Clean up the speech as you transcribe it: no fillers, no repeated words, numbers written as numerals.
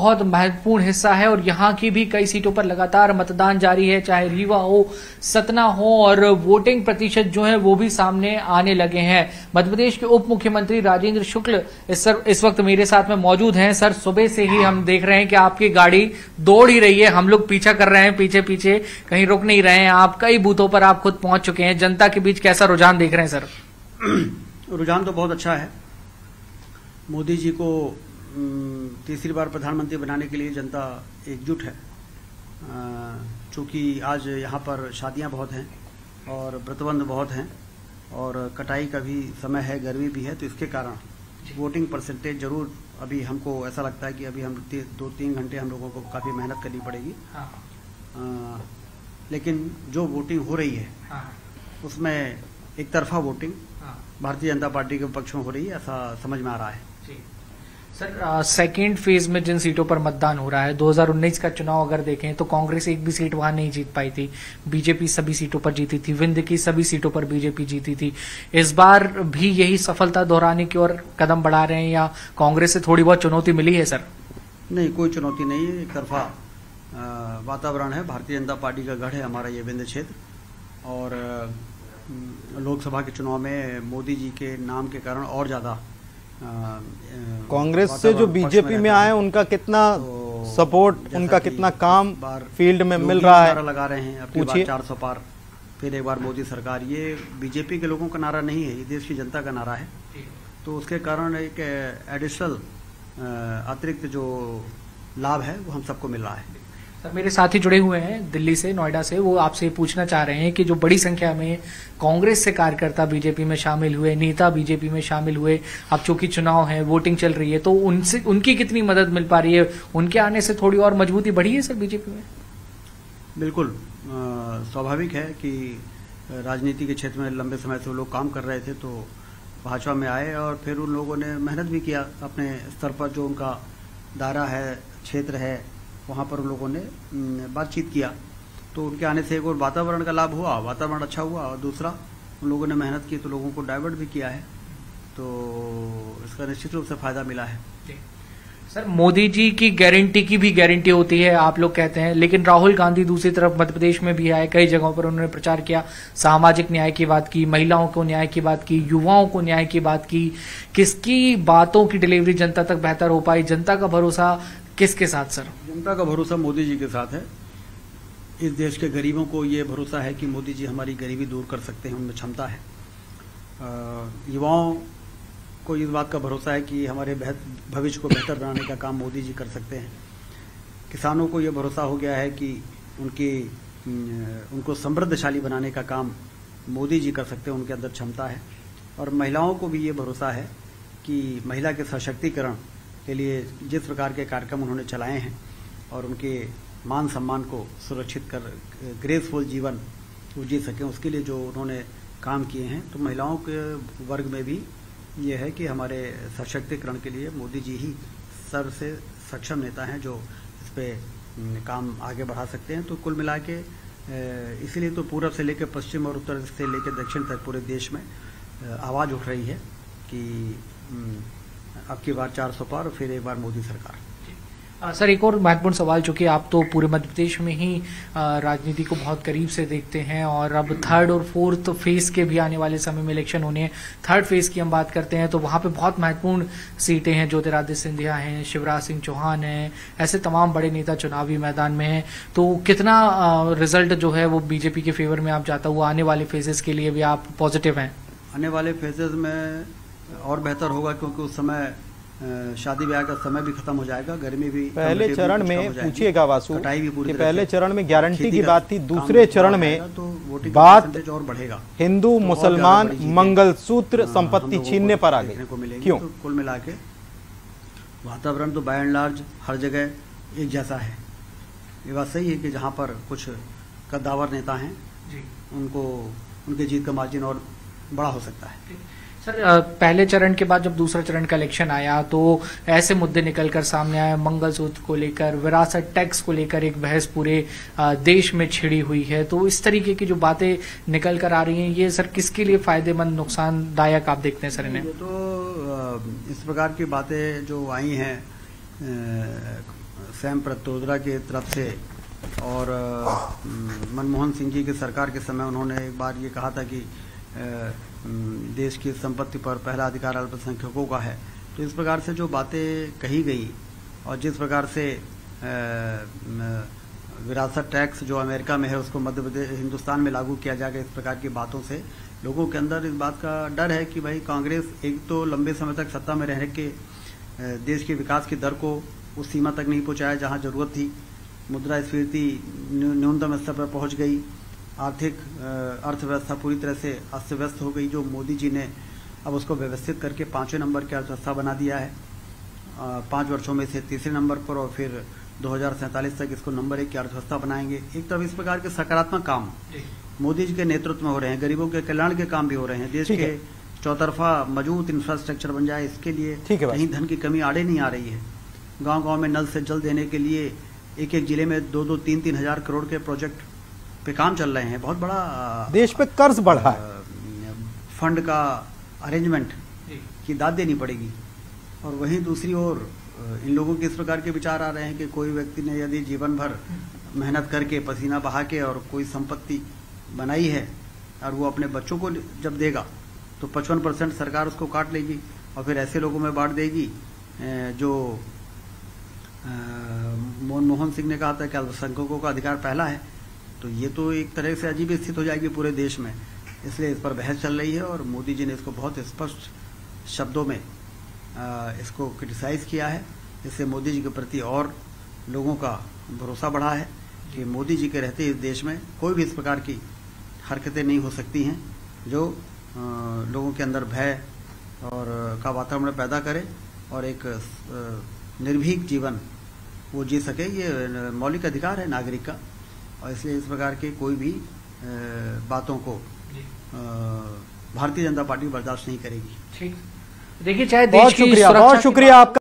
बहुत महत्वपूर्ण हिस्सा है और यहाँ की भी कई सीटों पर लगातार मतदान जारी है, चाहे रीवा हो, सतना हो, और वोटिंग प्रतिशत जो है वो भी सामने आने लगे हैं। मध्य प्रदेश के उप मुख्यमंत्री राजेंद्र शुक्ल इस वक्त मेरे साथ में मौजूद हैं। सर, सुबह से ही हम देख रहे हैं कि आपकी गाड़ी दौड़ ही रही है, हम लोग पीछा कर रहे हैं, पीछे पीछे कहीं रुक नहीं रहे हैं। आप कई बूथों पर आप खुद पहुंच चुके हैं। जनता के बीच कैसा रुझान देख रहे हैं सर? रुझान तो बहुत अच्छा है। मोदी जी को तीसरी बार प्रधानमंत्री बनाने के लिए जनता एकजुट है। चूंकि आज यहाँ पर शादियाँ बहुत हैं और व्रतबंध बहुत हैं और कटाई का भी समय है, गर्मी भी है, तो इसके कारण वोटिंग परसेंटेज जरूर अभी हमको ऐसा लगता है कि अभी हम 2-3 घंटे हम लोगों को काफ़ी मेहनत करनी पड़ेगी। लेकिन जो वोटिंग हो रही है उसमें एक तरफा वोटिंग भारतीय जनता पार्टी के पक्ष में हो रही है, ऐसा समझ में आ रहा है। सर, सेकेंड फेज में जिन सीटों पर मतदान हो रहा है, 2019 का चुनाव अगर देखें तो कांग्रेस एक भी सीट वहां नहीं जीत पाई थी, बीजेपी सभी सीटों पर जीती थी, विंध्य की सभी सीटों पर बीजेपी जीती थी। इस बार भी यही सफलता दोहराने की ओर कदम बढ़ा रहे हैं या कांग्रेस से थोड़ी बहुत चुनौती मिली है? सर, नहीं, कोई चुनौती नहीं है। एक तरफा वातावरण है। भारतीय जनता पार्टी का गढ़ है हमारा ये विंध्य क्षेत्र और लोकसभा के चुनाव में मोदी जी के नाम के कारण और ज्यादा कांग्रेस से जो बीजेपी में आए उनका कितना सपोर्ट, उनका कितना काम फील्ड में मिल रहा है? लगा रहे हैं अपनी बार 400 पार, फिर एक बार मोदी सरकार। ये बीजेपी के लोगों का नारा नहीं है, ये देश की जनता का नारा है। तो उसके कारण एक एडिशनल अतिरिक्त जो लाभ है वो हम सबको मिल रहा है। सर, मेरे साथी जुड़े हुए हैं दिल्ली से, नोएडा से, वो आपसे पूछना चाह रहे हैं कि जो बड़ी संख्या में कांग्रेस से कार्यकर्ता बीजेपी में शामिल हुए, नेता बीजेपी में शामिल हुए, अब चूंकि चुनाव है, वोटिंग चल रही है, तो उनकी कितनी मदद मिल पा रही है? उनके आने से थोड़ी और मजबूती बढ़ी है सर बीजेपी में? बिल्कुल स्वाभाविक है कि राजनीति के क्षेत्र में लंबे समय से वो लोग काम कर रहे थे, तो भाजपा में आए और फिर उन लोगों ने मेहनत भी किया अपने स्तर पर। जो उनका दायरा है, क्षेत्र है, वहाँ पर उन लोगों ने बातचीत किया, तो उनके आने से एक और वातावरण का लाभ हुआ, वातावरण अच्छा हुआ, और दूसरा उन लोगों ने मेहनत की तो लोगों को डाइवर्ट भी किया है, तो इसका निश्चित रूप से फायदा मिला है। सर, मोदी जी की गारंटी की भी गारंटी होती है, आप लोग कहते हैं, लेकिन राहुल गांधी दूसरी तरफ मध्य प्रदेश में भी आए, कई जगहों पर उन्होंने प्रचार किया, सामाजिक न्याय की बात की, महिलाओं को न्याय की बात की, युवाओं को न्याय की बात की। किसकी बातों की डिलीवरी जनता तक बेहतर हो पाई? जनता का भरोसा किसके साथ सर? जनता का भरोसा मोदी जी के साथ है। इस देश के गरीबों को ये भरोसा है कि मोदी जी हमारी गरीबी दूर कर सकते हैं, उनमें क्षमता है। युवाओं को इस बात का भरोसा है कि हमारे भविष्य को बेहतर बनाने का काम मोदी जी कर सकते हैं। किसानों को ये भरोसा हो गया है कि उनको समृद्धशाली बनाने का काम मोदी जी कर सकते हैं, उनके अंदर क्षमता है। और महिलाओं को भी ये भरोसा है कि महिला के सशक्तिकरण के लिए जिस प्रकार के कार्यक्रम उन्होंने चलाए हैं और उनके मान सम्मान को सुरक्षित कर ग्रेसफुल जीवन वो जी सकें, उसके लिए जो उन्होंने काम किए हैं, तो महिलाओं के वर्ग में भी ये है कि हमारे सशक्तिकरण के लिए मोदी जी ही सबसे सक्षम नेता हैं जो इस पे काम आगे बढ़ा सकते हैं। तो कुल मिला के इसीलिए तो पूरब से लेकर पश्चिम और उत्तर से लेकर दक्षिण तक पूरे देश में आवाज़ उठ रही है कि अब की बार 400 पार और फिर एक बार मोदी सरकार। सर, एक और महत्वपूर्ण सवाल, चूंकि आप तो पूरे मध्य प्रदेश में ही राजनीति को बहुत करीब से देखते हैं और अब थर्ड और फोर्थ फेज के भी आने वाले समय में इलेक्शन होने हैं। थर्ड फेज की हम बात करते हैं तो वहां पे बहुत महत्वपूर्ण सीटें हैं, ज्योतिरादित्य सिंधिया हैं, शिवराज सिंह चौहान हैं, ऐसे तमाम बड़े नेता चुनावी मैदान में हैं। तो कितना रिजल्ट जो है वो बीजेपी के फेवर में आप जाता हुआ आने वाले फेजेस के लिए भी आप पॉजिटिव हैं? आने वाले फेजेस में और बेहतर होगा, क्योंकि उस समय शादी ब्याह का समय भी खत्म हो जाएगा, गर्मी भी। पहले चरण में पूछिएगा वासु कटाई भी पूरी, पहले चरण में गारंटी की बात थी, दूसरे चरण में तो बात और बढ़ेगा, हिंदू मुसलमान मंगलसूत्र संपत्ति छीनने पर आ गई। क्यों? तो कुल मिला के वातावरण तो बाय एंड लार्ज हर जगह एक जैसा है। ये बात सही है कि जहाँ पर कुछ कद्दावर नेता हैं उनके जीत का मार्जिन और बड़ा हो सकता है। सर, पहले चरण के बाद जब दूसरा चरण का इलेक्शन आया तो ऐसे मुद्दे निकलकर सामने आए, मंगलसूत्र को लेकर, विरासत टैक्स को लेकर एक बहस पूरे देश में छिड़ी हुई है। तो इस तरीके की जो बातें निकल कर आ रही हैं, ये सर किसके लिए फायदेमंद, नुकसानदायक आप देखते हैं सर इन्हें? ये तो इस प्रकार की बातें जो आई हैं सैम पित्रोदा की तरफ से और मनमोहन सिंह जी की सरकार के समय उन्होंने एक बार ये कहा था कि देश की संपत्ति पर पहला अधिकार अल्पसंख्यकों का है। तो इस प्रकार से जो बातें कही गई और जिस प्रकार से विरासत टैक्स जो अमेरिका में है उसको मध्य प्रदेश हिंदुस्तान में लागू किया जाएगा, इस प्रकार की बातों से लोगों के अंदर इस बात का डर है कि भाई कांग्रेस एक तो लंबे समय तक सत्ता में रहने के देश के विकास की दर को उस सीमा तक नहीं पहुंचाया जहां जरूरत थी, मुद्रास्फीति न्यूनतम स्तर पर पहुंच गई, आर्थिक अर्थव्यवस्था पूरी तरह से अस्त व्यस्त हो गई, जो मोदी जी ने अब उसको व्यवस्थित करके 5वें नंबर की अर्थव्यवस्था बना दिया है, 5 वर्षों में से तीसरे नंबर पर, और फिर 2047 तक इसको नंबर 1 की अर्थव्यवस्था बनाएंगे। एक तरफ इस प्रकार के सकारात्मक काम मोदी जी के नेतृत्व में हो रहे हैं, गरीबों के कल्याण के काम भी हो रहे हैं, देश के चौतरफा मजबूत इंफ्रास्ट्रक्चर बन जाए इसके लिए कहीं धन की कमी आड़े नहीं आ रही है। गांव-गांव में नल से जल देने के लिए एक एक जिले में 2-2, 3-3 हजार करोड़ के प्रोजेक्ट पे काम चल रहे हैं। बहुत बड़ा देश पे कर्ज बढ़ा है, फंड का अरेंजमेंट की दाद देनी पड़ेगी। और वहीं दूसरी ओर इन लोगों के इस प्रकार के विचार आ रहे हैं कि कोई व्यक्ति ने यदि जीवन भर मेहनत करके पसीना बहा के और कोई संपत्ति बनाई है और वो अपने बच्चों को जब देगा तो 55% सरकार उसको काट लेगी और फिर ऐसे लोगों में बांट देगी जो मनमोहन सिंह ने कहा था कि अल्पसंख्यकों का अधिकार पहला है। तो ये तो एक तरह से अजीब स्थिति हो जाएगी पूरे देश में, इसलिए इस पर बहस चल रही है और मोदी जी ने इसको बहुत स्पष्ट शब्दों में इसको क्रिटिसाइज किया है। इससे मोदी जी के प्रति और लोगों का भरोसा बढ़ा है कि मोदी जी के रहते इस देश में कोई भी इस प्रकार की हरकतें नहीं हो सकती हैं जो लोगों के अंदर भय और का वातावरण पैदा करे और एक निर्भीक जीवन वो जी सके। ये मौलिक अधिकार है नागरिक का और इसलिए इस प्रकार के कोई भी बातों को भारतीय जनता पार्टी बर्दाश्त नहीं करेगी। ठीक, देखिए चाहे देश बहुत शुक्रिया आपका।